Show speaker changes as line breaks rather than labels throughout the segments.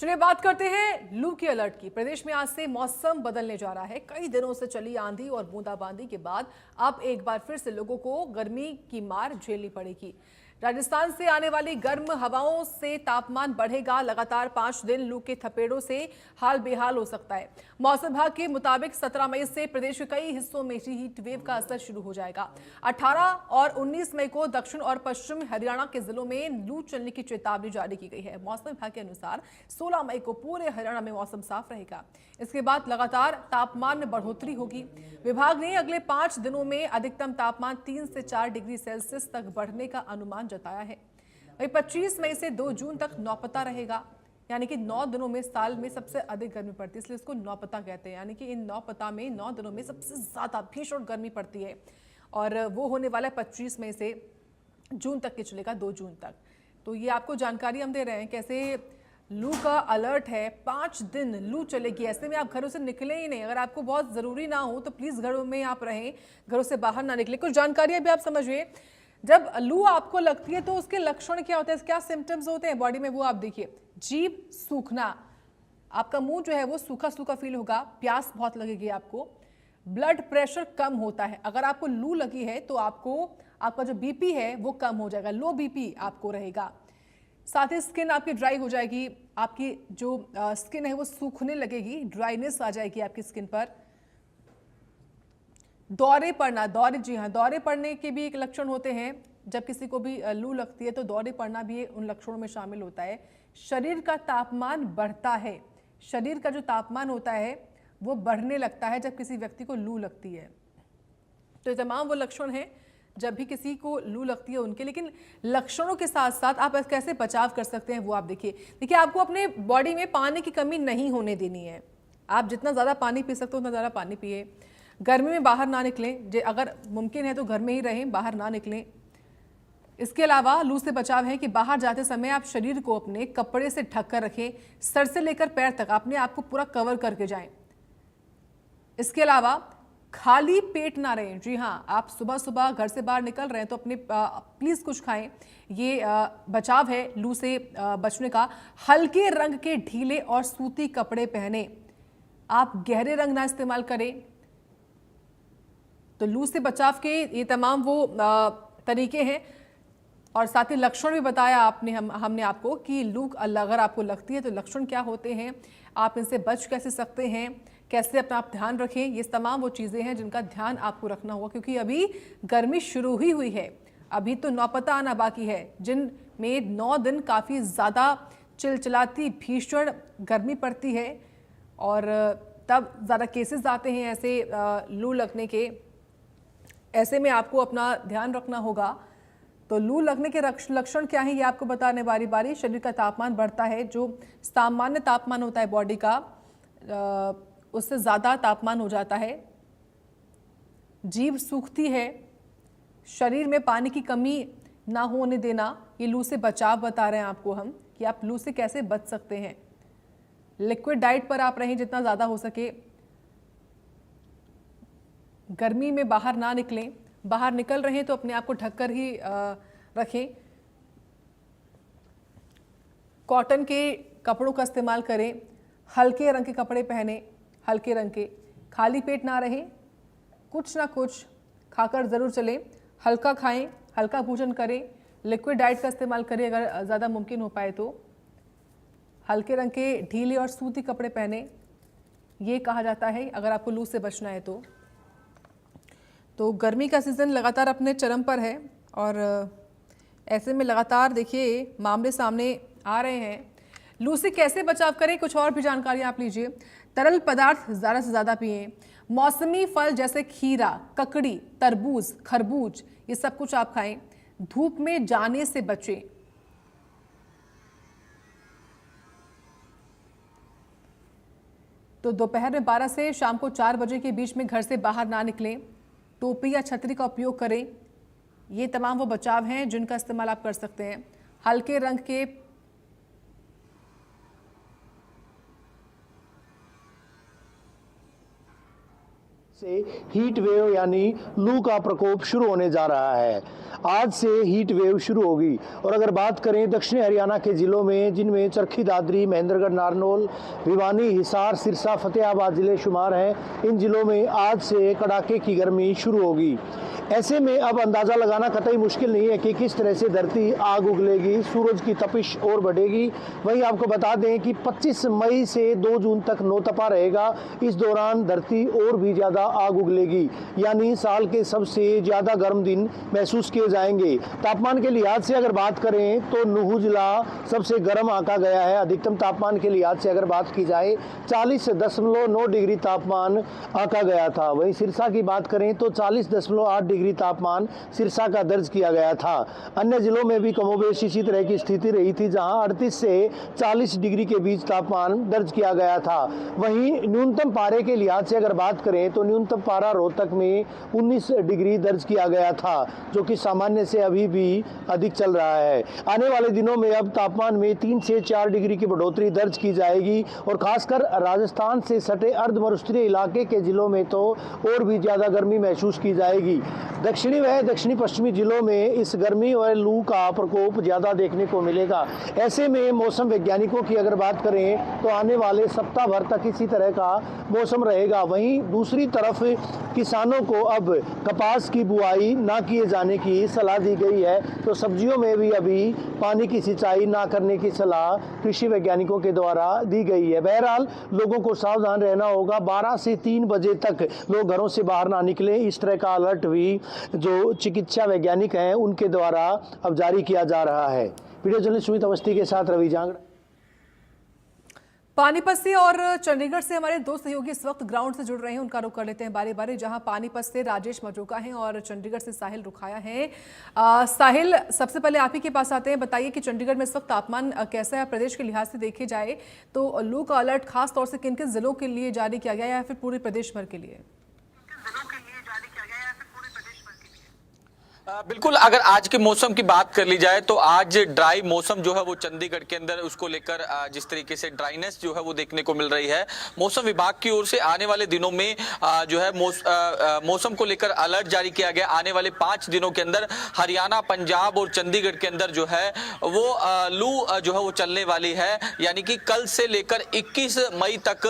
चलिए बात करते हैं लू के अलर्ट की। प्रदेश में आज से मौसम बदलने जा रहा है। कई दिनों से चली आंधी और बूंदाबांदी के बाद अब एक बार फिर से लोगों को गर्मी की मार झेलनी पड़ेगी। राजस्थान से आने वाली गर्म हवाओं से तापमान बढ़ेगा। लगातार 5 दिन लू के थपेड़ों से हाल बेहाल हो सकता है। मौसम विभाग के मुताबिक 17 मई से प्रदेश के कई हिस्सों में हीट वेव का असर शुरू हो जाएगा। 18 और 19 मई को दक्षिण और पश्चिम हरियाणा के जिलों में लू चलने की चेतावनी जारी की गई है। मौसम विभाग के अनुसार 16 मई को पूरे हरियाणा में मौसम साफ रहेगा। इसके बाद लगातार तापमान में बढ़ोतरी होगी। विभाग ने अगले 5 दिनों में अधिकतम तापमान 3 से 4 डिग्री सेल्सियस तक बढ़ने का अनुमान जताया है। वहीं 25 मई से 2 जून तक नौपता रहेगा, यानी कि 9 दिनों में साल में सबसे अधिक गर्मी पड़ती है, इसलिए इसको नौपता कहते हैं। यानी कि इन नौपता में 9 दिनों में सबसे ज्यादा भीषण गर्मी पड़ती है और वो होने वाला है 25 मई से जून तक के चलेगा, 2 जून तक। तो ये आपको जानकारी हम दे रहे हैं कैसे लू का अलर्ट है। 5 दिन लू चलेगी। ऐसे में आप घरों से निकले ही नहीं। अगर आपको बहुत जरूरी ना हो तो प्लीज घरों में आप रहें, घरों से बाहर ना निकले। कुछ जानकारी भी आप समझिए। जब लू आपको लगती है तो उसके लक्षण क्या होते हैं, क्या सिम्टम्स होते हैं बॉडी में, वो आप देखिए। जीभ सूखना, आपका मुंह जो है वो सूखा सूखा फील होगा। प्यास बहुत लगेगी आपको। ब्लड प्रेशर कम होता है। अगर आपको लू लगी है तो आपका जो बीपी है वो कम हो जाएगा, लो बीपी आपको रहेगा। साथ ही स्किन आपकी ड्राई हो जाएगी। आपकी जो स्किन है वो सूखने लगेगी, ड्राइनेस आ जाएगी आपकी स्किन पर। दौरे पड़ना, जी हाँ, दौरे पड़ने के भी एक लक्षण होते हैं। जब किसी को भी लू लगती है तो दौरे पड़ना भी उन लक्षणों में शामिल होता है। शरीर का तापमान बढ़ता है। शरीर का जो तापमान होता है वो बढ़ने लगता है जब किसी व्यक्ति को लू लगती है। तो ये तमाम वो लक्षण हैं जब भी किसी को लू लगती है उनके। लेकिन लक्षणों के साथ साथ आप कैसे बचाव कर सकते हैं वो आप देखिए। आपको अपने बॉडी में पानी की कमी नहीं होने देनी है। आप जितना ज़्यादा पानी पी सकते हो उतना ज़्यादा पानी पिए। गर्मी में बाहर ना निकलें, अगर मुमकिन है तो घर में ही रहें, बाहर ना निकलें। इसके अलावा लू से बचाव है कि बाहर जाते समय आप शरीर को अपने कपड़े से ढक कर रखें। सर से लेकर पैर तक अपने आप को पूरा कवर करके जाएं। इसके अलावा खाली पेट ना रहें। जी हाँ, आप सुबह सुबह घर से बाहर निकल रहे हैं तो अपने प्लीज़ कुछ खाएं। ये बचाव है लू से बचने का। हल्के रंग के ढीले और सूती कपड़े पहने। आप गहरे रंग ना इस्तेमाल करें। तो लू से बचाव के ये तमाम वो तरीके हैं। और साथ ही लक्षण भी बताया हमने आपको कि लू अगर आपको लगती है तो लक्षण क्या होते हैं, आप इनसे बच कैसे सकते हैं, कैसे अपना आप ध्यान रखें। ये तमाम वो चीज़ें हैं जिनका ध्यान आपको रखना होगा, क्योंकि अभी गर्मी शुरू ही हुई है। अभी तो नौपता आना बाकी है, जिनमें 9 दिन काफ़ी ज़्यादा चिलचिलाती भीषण गर्मी पड़ती है और तब ज़्यादा केसेस आते हैं ऐसे लू लगने के। ऐसे में आपको अपना ध्यान रखना होगा। तो लू लगने के लक्षण क्या है ये आपको बताने बारी बारी। शरीर का तापमान बढ़ता है, जो सामान्य तापमान होता है बॉडी का उससे ज़्यादा तापमान हो जाता है। जीभ सूखती है। शरीर में पानी की कमी ना होने देना, ये लू से बचाव बता रहे हैं आपको हम कि आप लू से कैसे बच सकते हैं। लिक्विड डाइट पर आप रहें जितना ज़्यादा हो सके। गर्मी में बाहर ना निकलें। बाहर निकल रहे हैं तो अपने आप को ढककर ही रखें। कॉटन के कपड़ों का इस्तेमाल करें। हल्के रंग के कपड़े पहने, हल्के रंग के। खाली पेट ना रहें, कुछ ना कुछ खाकर ज़रूर चलें। हल्का खाएं, हल्का भोजन करें। लिक्विड डाइट का इस्तेमाल करें अगर ज़्यादा मुमकिन हो पाए तो। हल्के रंग के ढीले और सूती कपड़े पहने, ये कहा जाता है अगर आपको लू से बचना है तो गर्मी का सीज़न लगातार अपने चरम पर है और ऐसे में लगातार देखिए मामले सामने आ रहे हैं। लू से कैसे बचाव करें, कुछ और भी जानकारी आप लीजिए। तरल पदार्थ ज़्यादा से ज़्यादा पिएं। मौसमी फल जैसे खीरा, ककड़ी, तरबूज, खरबूज, ये सब कुछ आप खाएं। धूप में जाने से बचें। तो दोपहर में 12 से शाम को 4 बजे के बीच में घर से बाहर ना निकलें। टोपी या छतरी का उपयोग करें। ये तमाम वो बचाव हैं जिनका इस्तेमाल आप कर सकते हैं। हल्के रंग के
से हीट वेव यानी लू का प्रकोप शुरू होने जा रहा है। आज से हीट वेव शुरू होगी। और अगर बात करें दक्षिणी हरियाणा के ज़िलों में, जिनमें चरखी दादरी, महेंद्रगढ़, नारनौल, भिवानी, हिसार, सिरसा, फतेहाबाद ज़िले शुमार हैं, इन ज़िलों में आज से कड़ाके की गर्मी शुरू होगी। ऐसे में अब अंदाज़ा लगाना कतई मुश्किल नहीं है कि किस तरह से धरती आग उगलेगी, सूरज की तपिश और बढ़ेगी। वहीं आपको बता दें कि 25 मई से 2 जून तक नौतपा रहेगा। इस दौरान धरती और भी ज़्यादा आग उगलेगी, यानी साल के सबसे ज़्यादा गर्म दिन महसूस किए जाएंगे। तापमान के लिहाज से अगर बात करें तो नूहू जिला सबसे गर्म आंका गया है। अधिकतम तापमान के लिहाज से अगर बात की जाए 40.9 डिग्री तापमान आंका गया था। वहीं सिरसा की बात करें तो 40.8 डिग्री तापमान सिरसा का दर्ज किया गया था। अन्य जिलों में भी कमोबेश इसी तरह की स्थिति रही थी, जहां 38 से 40 डिग्री के बीच तापमान दर्ज किया गया था। वहीं न्यूनतम पारे के लिहाज से अगर बात करें तो न्यूनतम पारा रोहतक में 19 डिग्री दर्ज किया गया था, जो कि सामान्य से अभी भी अधिक चल रहा है। आने वाले दिनों में अब तापमान में 3 से 4 डिग्री की बढ़ोतरी दर्ज की जाएगी और खासकर राजस्थान से सटे अर्ध मरुस्थलीय इलाके के जिलों में तो और भी ज्यादा गर्मी महसूस की जाएगी। दक्षिणी व दक्षिणी पश्चिमी जिलों में इस गर्मी और लू का प्रकोप ज्यादा देखने को मिलेगा। ऐसे में मौसम वैज्ञानिकों की अगर बात करें तो आने वाले सप्ताह भर तक इसी तरह का मौसम रहेगा। वहीं दूसरी तरफ किसानों को अब कपास की बुआई ना किए जाने की सलाह दी गई है, तो सब्जियों में भी अभी पानी की सिंचाई ना करने की सलाह कृषि वैज्ञानिकों के द्वारा दी गई है। बहरहाल लोगों को सावधान रहना होगा। 12 से 3 बजे तक लोग घरों से बाहर ना निकलें, इस तरह का अलर्ट भी जो चिकित्सा वैज्ञानिक हैं उनके द्वारा अब जारी किया जा रहा है। वीडियो जर्नलिस्ट सुमित अवस्थी के साथ रवि जांगड़।
पानीपत से और चंडीगढ़ से हमारे दो सहयोगी इस वक्त ग्राउंड से जुड़ रहे हैं, उनका रुख कर लेते हैं बारी बारी। जहां पानीपत से राजेश मजूका हैं और चंडीगढ़ से साहिल रुखाया हैं। साहिल, सबसे पहले आप ही के पास आते हैं। बताइए कि चंडीगढ़ में इस वक्त तापमान कैसा है? प्रदेश के लिहाज से देखे जाए तो लू का अलर्ट खास तौर से किन किन जिलों के लिए जारी किया गया है या फिर पूरे प्रदेश भर के लिए?
बिल्कुल, अगर आज के मौसम की बात कर ली जाए तो आज ड्राई मौसम जो है वो चंडीगढ़ के अंदर उसको लेकर जिस तरीके से ड्राइनेस जो है वो देखने को मिल रही है, मौसम विभाग की ओर से आने वाले दिनों में जो है मौसम को लेकर अलर्ट जारी किया गया। आने वाले 5 दिनों के अंदर हरियाणा, पंजाब और चंडीगढ़ के अंदर जो है वो लू जो है वो चलने वाली है। यानी कि कल से लेकर 21 मई तक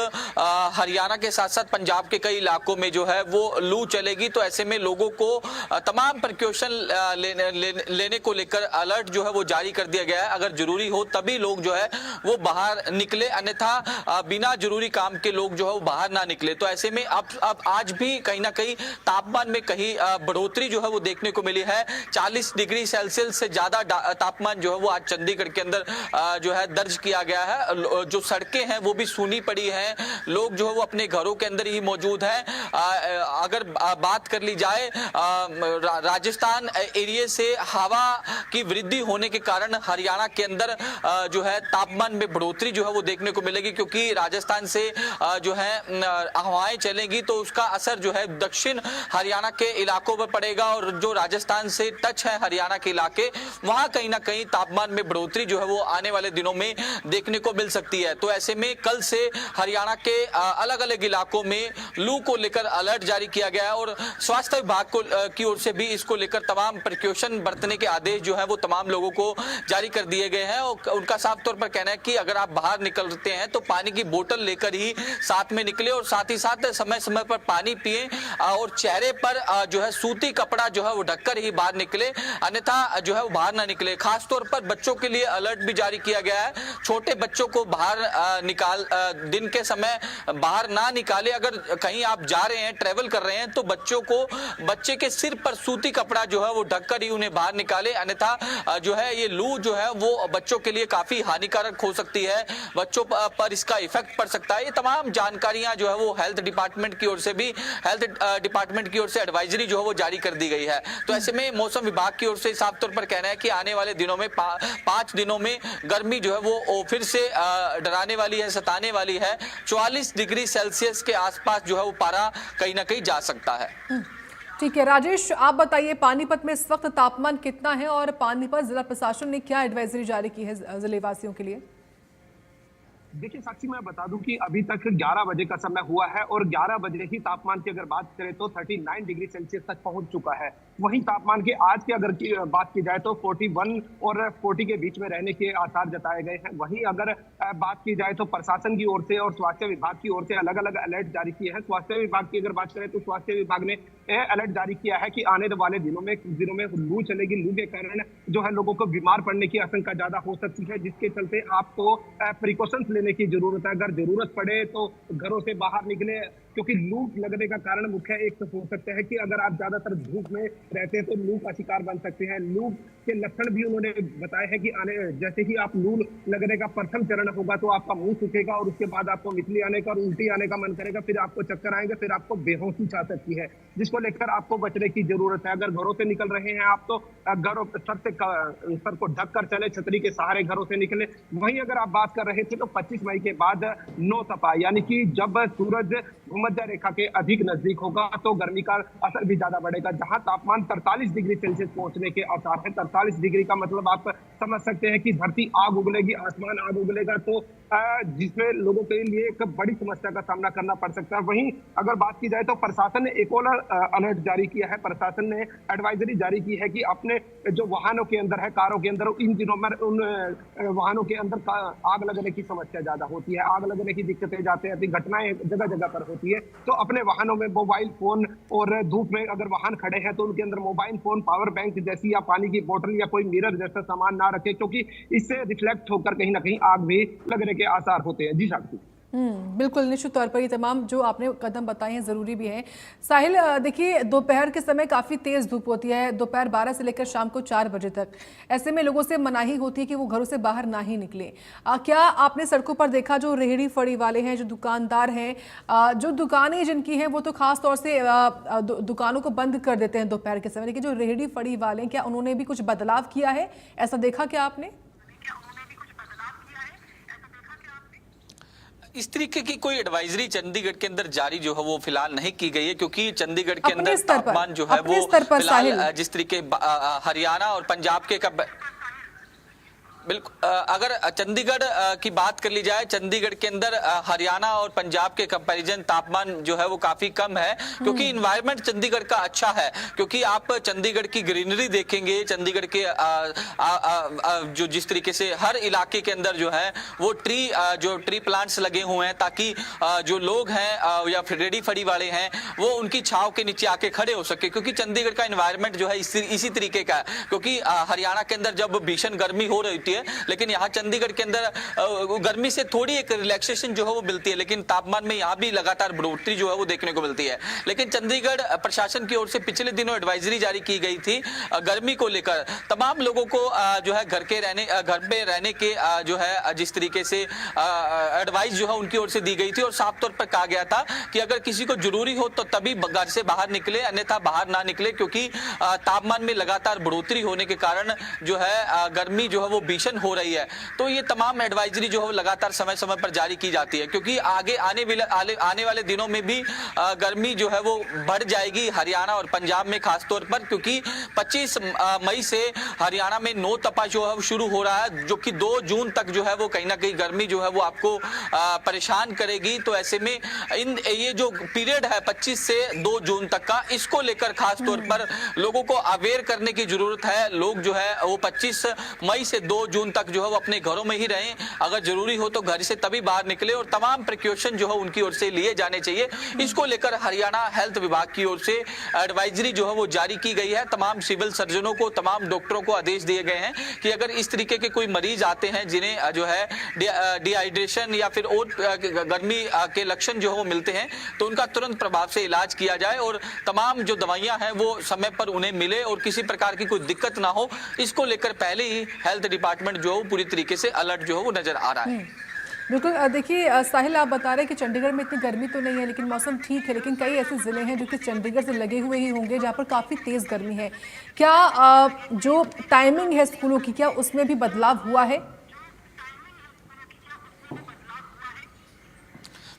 हरियाणा के साथ साथ पंजाब के कई इलाकों में जो है वो लू चलेगी। तो ऐसे में लोगों को तमाम प्रिकॉशन लेने को लेकर अलर्ट जो है वो जारी कर दिया गया है। अगर जरूरी हो तभी लोग जो है वो बाहर निकले, अन्यथा बिना जरूरी काम के लोग जो है वो बाहर ना निकले। तो ऐसे में अब आज भी कहीं ना कहीं तापमान में कहीं बढ़ोतरी जो है वो देखने को मिली है। 40 डिग्री सेल्सियस से ज्यादा तापमान जो है वो आज चंडीगढ़ के अंदर जो है दर्ज किया गया है। जो सड़कें हैं वो भी सूनी पड़ी हैं, लोग जो है वो अपने घरों के अंदर ही मौजूद हैं। अगर बात कर ली जाए राजस्थान एरिया से हवा की वृद्धि होने के कारण हरियाणा के अंदर जो है तापमान में बढ़ोतरी जो है वो देखने को मिलेगी, क्योंकि राजस्थान से जो है हवाएं चलेंगी तो उसका असर जो है दक्षिण हरियाणा के इलाकों पर पड़ेगा। और जो राजस्थान से टच है हरियाणा के इलाके, वहां कहीं ना कहीं तापमान में बढ़ोतरी जो है वो आने वाले दिनों में देखने को मिल सकती है। तो ऐसे में कल से हरियाणा के अलग अलग इलाकों में लू को लेकर अलर्ट जारी किया गया है और स्वास्थ्य विभाग की ओर से भी इसको लेकर तमाम प्रिकॉशन बरतने के आदेश जो है वो तमाम लोगों को जारी कर दिए गए हैं। और उनका साफ तौर पर कहना है कि अगर आप बाहर निकलते हैं तो पानी की बोतल लेकर ही साथ में निकले और साथ ही साथ समय समय पर पानी पिए और चेहरे पर जो है सूती कपड़ा जो है वो ढककर ही बाहर निकले, अन्यथा जो है वो बाहर ना निकले। खास तौर पर बच्चों के लिए अलर्ट भी जारी किया गया है। छोटे बच्चों को बाहर दिन के समय बाहर ना निकाले। अगर कहीं आप जा रहे हैं, ट्रेवल कर रहे हैं, तो बच्चे के सिर पर सूती कपड़ा जो है वो ढककर ही उन्हें बाहर निकाले, अन्यथा जो है ये लू जो है वो बच्चों के लिए काफी हानिकारक हो सकती है, बच्चों पर इसका इफेक्ट पड़ सकता है। ये तमाम जानकारियां जो है वो हेल्थ डिपार्टमेंट की ओर से एडवाइजरी जो है वो जारी कर दी गई है। तो ऐसे में मौसम विभाग की ओर से साफ तौर पर कहना है कि आने वाले दिनों में 5 दिनों में गर्मी जो है वो फिर से डराने वाली है, सताने वाली है। 44 डिग्री सेल्सियस के आसपास जो है वो पारा कहीं ना कहीं जा सकता है।
ठीक है राजेश, आप बताइए पानीपत में इस वक्त तापमान कितना है और पानीपत जिला प्रशासन ने क्या एडवाइजरी जारी की है जिले वासियों के लिए?
देखिए साक्षी, मैं बता दूं कि अभी तक 11 बजे का समय हुआ है और 11 बजे ही तापमान की अगर बात करें तो 39 डिग्री सेल्सियस तक पहुंच चुका है। वहीं तापमान के आज की अगर बात की जाए तो 41 और 40 के बीच में रहने के आसार जताए गए हैं। वहीं अगर बात की जाए तो प्रशासन की ओर से और स्वास्थ्य विभाग की ओर से अलग अलग अलर्ट जारी किए हैं। स्वास्थ्य विभाग की अगर बात करें तो स्वास्थ्य विभाग ने अलर्ट जारी किया है कि आने वाले दिनों में कुछ दिनों में लू चलेगी। लू के कारण जो है लोगों को बीमार पड़ने की आशंका ज्यादा हो सकती है, जिसके चलते आपको प्रिकॉशंस लेने की जरूरत है। अगर जरूरत पड़े तो घरों से बाहर निकले, क्योंकि लू लगने का कारण मुख्य एक तो हो सकता है कि अगर आप ज्यादातर धूप में रहते हैं तो लू का शिकार बन सकते हैं। लू के लक्षण भी उन्होंने बताए हैं कि जैसे ही आप लू लगने का प्रथम चरण होगा तो आपका मुंह सूखेगा और उसके बाद आपको मितली आने का और उल्टी आने का मन करेगा, फिर आपको चक्कर आएंगे, फिर आपको बेहोशी छा सकती है, जिसको लेकर आपको बचने की जरूरत है। अगर घरों से निकल रहे हैं आप तो घरों सर को ढक कर चले, छतरी के सहारे घरों से निकले। वहीं अगर आप बात कर रहे थे तो 25 मई के बाद नो तपा, यानी कि जब सूरज भूमध्य रेखा के अधिक नजदीक होगा तो गर्मी का असर भी ज्यादा बढ़ेगा। जहां तापमान 43 डिग्री सेल्सियस पहुंचने के आसार है। 43 डिग्री का मतलब आप समझ सकते हैं कि धरती आग उगलेगी, आसमान आग उगलेगा, तो जिसमें लोगों के लिए एक बड़ी समस्या का सामना करना पड़ सकता है। वहीं अगर बात की जाए तो प्रशासन ने एक और अलर्ट जारी किया है। प्रशासन ने एडवाइजरी जारी की है कि अपने जो वाहनों के अंदर है, कारों के अंदर, इन दिनों में उन वाहनों के अंदर आग लगने की समस्या ज्यादा होती है, आग लगने की दिक्कतें जाते हैं, घटनाएं जगह जगह पर होती है। तो अपने वाहनों में मोबाइल फोन, और धूप में अगर वाहन खड़े हैं तो उनके अंदर मोबाइल फोन, पावर बैंक जैसी या पानी की बोतल या कोई मिरर जैसा सामान ना रखे, क्योंकि इससे रिफ्लेक्ट होकर कहीं ना कहीं आग भी लगने के आसार होते हैं। जी साक्षी।
बिल्कुल, निश्चित तौर पर ये तमाम जो आपने कदम बताए हैं ज़रूरी भी हैं। साहिल, देखिए दोपहर के समय काफ़ी तेज़ धूप होती है, दोपहर 12 से लेकर शाम को 4 बजे तक। ऐसे में लोगों से मनाही होती है कि वो घरों से बाहर ना ही निकलें। क्या आपने सड़कों पर देखा जो रेहड़ी फड़ी वाले हैं, जो दुकानदार हैं, जो दुकानें जिनकी हैं वो तो ख़ास तौर से दुकानों को बंद कर देते हैं दोपहर के समय, लेकिन जो रेहड़ी फड़ी वाले हैं, क्या उन्होंने भी कुछ बदलाव किया है? ऐसा देखा क्या आपने?
इस तरीके की कोई एडवाइजरी चंडीगढ़ के अंदर जारी जो है वो फिलहाल नहीं की गई है, क्योंकि चंडीगढ़ के अंदर तापमान जो है वो फिलहाल जिस तरीके हरियाणा और पंजाब के बिल्कुल, अगर चंडीगढ़ की बात कर ली जाए, चंडीगढ़ के अंदर हरियाणा और पंजाब के कंपैरिजन तापमान जो है वो काफी कम है, क्योंकि इन्वायरमेंट चंडीगढ़ का अच्छा है। क्योंकि आप चंडीगढ़ की ग्रीनरी देखेंगे, चंडीगढ़ के जो जिस तरीके से हर इलाके के अंदर जो है वो ट्री प्लांट्स लगे हुए हैं, ताकि जो लोग हैं या फिर रेडी फड़ी वाले हैं वो उनकी छांव के नीचे आके खड़े हो सके, क्योंकि चंडीगढ़ का इन्वायरमेंट जो है इसी तरीके का है। क्योंकि हरियाणा के अंदर जब भीषण गर्मी हो रही है, लेकिन यहाँ चंडीगढ़ के अंदर गर्मी से थोड़ी एक रिलैक्सेशन जो है वो मिलती है, लेकिन तापमान में यहाँ भी लगातार बढ़ोतरी जो है वो देखने को मिलती है। लेकिन चंडीगढ़ प्रशासन की ओर से पिछले दिनों एडवाइजरी जारी की गई थी गर्मी को लेकर। तमाम लोगों को जो है घर पे रहने के जो है जिस तरीके से एडवाइस जो है उनकी ओर से दी गई थी, और साफ तौर पर कहा गया था कि अगर किसी को जरूरी हो तो तभी घर से बाहर निकले, अन्यथा बाहर ना निकले, क्योंकि तापमान में लगातार बढ़ोतरी होने के कारण जो है गर्मी जो है वो भीषण हो रही है। तो ये तमाम एडवाइजरी जो है लगातार समय समय पर जारी की जाती है, क्योंकि आगे आने वाले दिनों में भी गर्मी जो है वो बढ़ जाएगी हरियाणा और पंजाब में खास तौर पर, क्योंकि 25 मई से हरियाणा में नो तपा जो है शुरू हो रहा है, जो कि 2 जून तक जो है वो कहीं ना कहीं गर्मी जो है वो आपको परेशान करेगी। तो ऐसे में ये जो पीरियड है 25 से 2 जून तक का, इसको लेकर खास तौर पर लोगों को अवेयर करने की जरूरत है। लोग जो है वो 25 मई से 2 जून तक जो है वो अपने घरों में ही रहें, अगर जरूरी हो तो घर से तभी बाहर निकले, और तमाम प्रिकॉशन जो है उनकी ओर से लिए जाने चाहिए। इसको लेकर हरियाणा हेल्थ विभाग की ओर से एडवाइजरी जो है वो जारी की गई है। तमाम सिविल सर्जनों को, तमाम डॉक्टरों को आदेश दिए गए हैं कि अगर इस तरीके के कोई मरीज आते हैं जिन्हें जो है डिहाइड्रेशन या फिर और गर्मी के लक्षण जो है वो मिलते हैं, तो उनका तुरंत प्रभाव से इलाज किया जाए और तमाम जो दवाइयां हैं वो समय पर उन्हें मिले और किसी प्रकार की कोई दिक्कत ना हो। इसको लेकर पहले ही हेल्थ डिपार्टमेंट जो है पूरी तरीके से अलर्ट जो है वो नजर आ रहा है।
बिल्कुल, देखिए साहिल, आप बता रहे हैं कि चंडीगढ़ में इतनी गर्मी तो नहीं है, लेकिन मौसम ठीक है, लेकिन कई ऐसे ज़िले हैं जो कि चंडीगढ़ से लगे हुए ही होंगे जहाँ पर काफ़ी तेज़ गर्मी है। क्या जो टाइमिंग है स्कूलों की, क्या उसमें भी बदलाव हुआ है?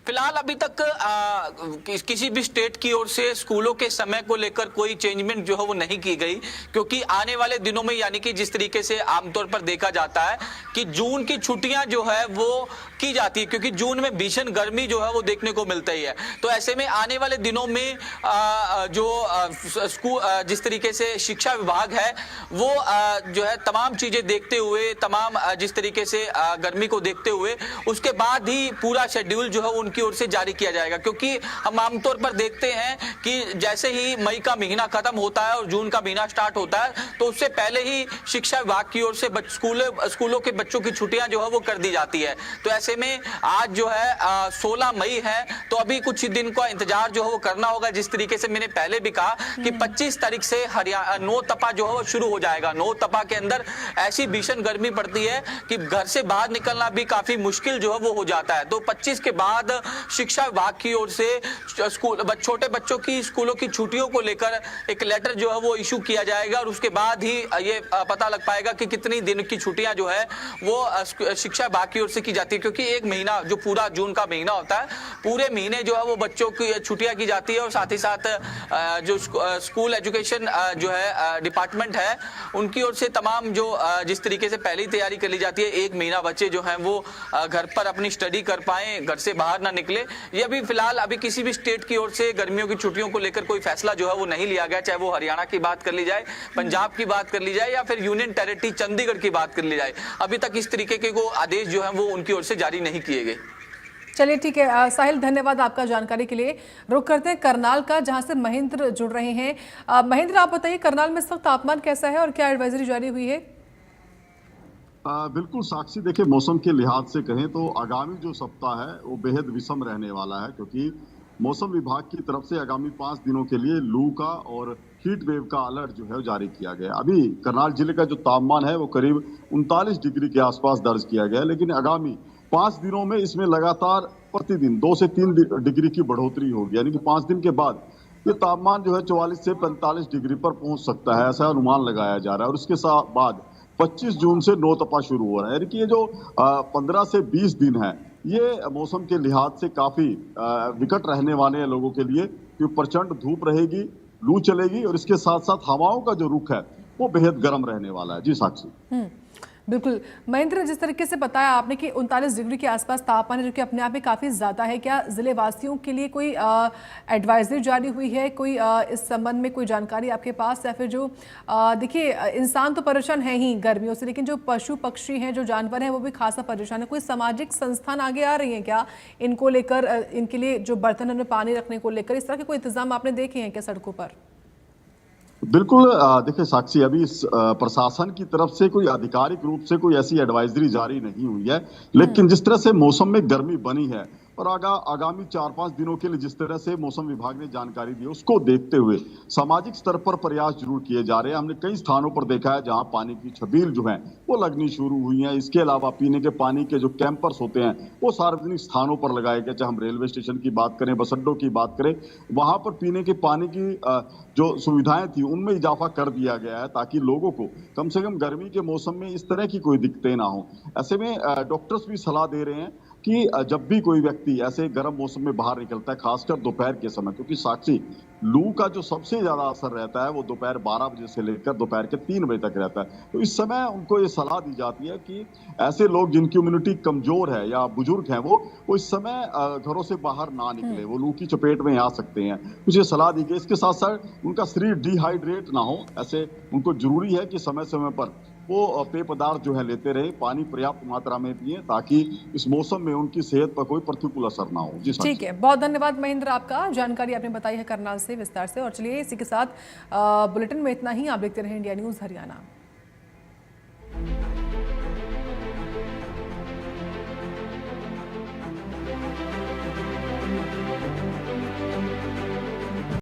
फिलहाल अभी तक किसी भी स्टेट की ओर से स्कूलों के समय को लेकर कोई चेंजमेंट जो है वो नहीं की गई, क्योंकि आने वाले दिनों में यानी कि जिस तरीके से आमतौर पर देखा जाता है कि जून की छुट्टियां जो है वो की जाती है, क्योंकि जून में भीषण गर्मी जो है वो देखने को मिलता ही है। तो ऐसे में आने वाले दिनों में जो स्कूल जिस तरीके से शिक्षा विभाग है वो जो है तमाम चीजें देखते हुए, तमाम जिस तरीके से गर्मी को देखते हुए उसके बाद ही पूरा शेड्यूल जो है उनकी ओर से जारी किया जाएगा। क्योंकि हम आमतौर पर देखते हैं कि जैसे ही मई का महीना खत्म होता है और जून का महीना स्टार्ट होता है तो उससे पहले ही शिक्षा विभाग की ओर से स्कूलों के बच्चों की छुट्टियां जो है वो कर दी जाती है। तो ऐसे में आज जो है 16 मई है, तो अभी कुछ दिन का इंतजार जो है वो करना होगा। जिस तरीके से मैंने पहले भी कहा कि 25 तारीख से हरियाणा नो तपा जो है वो शुरू हो जाएगा। नो तपा के अंदर ऐसी भीषण गर्मी पड़ती है कि घर से बाहर निकलना भी काफी मुश्किल जो है वो हो जाता है। तो 25 के बाद शिक्षा विभाग की ओर से छोटे बच्चों की स्कूलों की छुट्टियों को लेकर एक लेटर जो है वो इशू किया जाएगा और उसके बाद ही ये पता लग पाएगा कि कितनी दिन की छुट्टियां जो है वो शिक्षा विभाग की ओर से की जाती है। क्योंकि एक महीना जो पूरा जून का महीना होता है, पूरे महीने जो है वो बच्चों की छुट्टियां की जाती है और साथ ही साथ जो स्कूल एजुकेशन जो है डिपार्टमेंट है उनकी ओर से तमाम जो जिस तरीके से पहले ही तैयारी कर ली जाती है, एक महीना बच्चे जो हैं वो घर पर अपनी स्टडी कर पाए, घर से बाहर ना निकले। ये अभी फिलहाल अभी किसी भी स्टेट की ओर से गर्मियों की छुट्टियों को लेकर कोई फैसला जो है वो नहीं लिया गया, चाहे वो हरियाणा की बात कर ली जाए, पंजाब की बात कर ली जाए या फिर यूनियन टेरिटरी चंडीगढ़ की बात कर ली जाए। अभी तक इस तरीके के को आदेश जो है वो उनकी ओर से जारी नहीं किए गए।
चलिए ठीक है साहिल, धन्यवाद आपका जानकारी के लिए। रुक करते हैं करनाल का, जहां से महेंद्र जुड़ रहे हैं। महेंद्र, आप बताइए करनाल में इस वक्त तापमान कैसा है और क्या एडवाइजरी जारी हुई है?
बिल्कुल साक्षी, देखिए मौसम के लिहाज से कहें तो आगामी जो सप्ताह है वो बेहद विषम रहने वाला है, क्योंकि मौसम विभाग की तरफ से आगामी 5 दिनों के लिए लू का और हीट वेव का अलर्ट जो है जारी किया गया। अभी करनाल जिले का जो तापमान है वो करीब 39 डिग्री के आसपास दर्ज किया गया, लेकिन आगामी 5 दिनों में इसमें लगातार प्रतिदिन 2 से 3 डिग्री की बढ़ोतरी होगी, यानी कि 5 दिन के बाद ये तापमान जो है 44 से 45 डिग्री पर पहुंच सकता है, ऐसा अनुमान लगाया जा रहा है। और उसके साथ बाद 25 जून से नो तपा शुरू हो रहा है, यानी कि ये जो 15 से 20 दिन है ये मौसम के लिहाज से काफी विकट रहने वाले हैं लोगों के लिए, क्योंकि प्रचंड धूप रहेगी, लू चलेगी और इसके साथ साथ हवाओं का जो रुख है वो बेहद गर्म रहने वाला है। जी साक्षी।
बिल्कुल महेंद्र, जिस तरीके से बताया आपने कि 39 डिग्री के आसपास तापमान है, जो कि अपने आप में काफ़ी ज़्यादा है, क्या ज़िले वासियों के लिए कोई एडवाइजरी जारी हुई है, कोई इस संबंध में कोई जानकारी आपके पास, या फिर जो देखिए इंसान तो परेशान है ही गर्मियों से, लेकिन जो पशु पक्षी हैं, जो जानवर हैं, वो भी खासा परेशान है। कोई सामाजिक संस्थान आगे आ रही हैं क्या इनको लेकर, इनके लिए जो बर्तन में पानी रखने को लेकर, इस तरह के कोई इंतजाम आपने देखे हैं क्या सड़कों पर?
बिल्कुल, देखिए साक्षी, अभी प्रशासन की तरफ से कोई आधिकारिक रूप से कोई ऐसी एडवाइजरी जारी नहीं हुई है, लेकिन जिस तरह से मौसम में गर्मी बनी है और आगामी 4-5 दिनों के लिए जिस तरह से मौसम विभाग ने जानकारी दी उसको देखते हुए सामाजिक स्तर पर प्रयास जरूर किए जा रहे हैं। हमने कई स्थानों पर देखा है जहां पानी की छबील जो है वो लगनी शुरू हुई है। इसके अलावा पीने के पानी के जो कैंपर्स होते हैं वो सार्वजनिक स्थानों पर लगाए गए, चाहे हम रेलवे स्टेशन की बात करें, बस अड्डों की बात करें, वहां पर पीने के पानी की जो सुविधाएं थी उनमें इजाफा कर दिया गया है, ताकि लोगों को कम से कम गर्मी के मौसम में इस तरह की कोई दिक्कतें ना हो। ऐसे में डॉक्टर्स भी सलाह दे रहे हैं कि जब भी कोई व्यक्ति ऐसे गर्म मौसम में बाहर निकलता है, खासकर दोपहर के समय, क्योंकि साक्षी लू का जो सबसे ज्यादा असर रहता है वो दोपहर 12 बजे से लेकर दोपहर के 3 बजे तक रहता है। तो इस समय उनको ये सलाह दी जाती है कि ऐसे लोग जिनकी इम्यूनिटी कमजोर है या बुजुर्ग हैं वो इस समय घरों से बाहर ना निकले, वो लू की चपेट में आ सकते हैं, कुछ ये सलाह दी गई। इसके साथ साथ उनका शरीर डिहाइड्रेट ना हो, ऐसे उनको जरूरी है कि समय समय पर वो पेय पदार्थ जो है लेते रहे, पानी पर्याप्त मात्रा में पिए, ताकि इस मौसम में उनकी सेहत पर कोई प्रतिकूल असर ना हो। जी
ठीक है, बहुत धन्यवाद महेंद्र, आपका जानकारी आपने बताई है करनाल से विस्तार से। और चलिए इसी के साथ बुलेटिन में इतना ही। आप देखते रहे इंडिया न्यूज़ हरियाणा।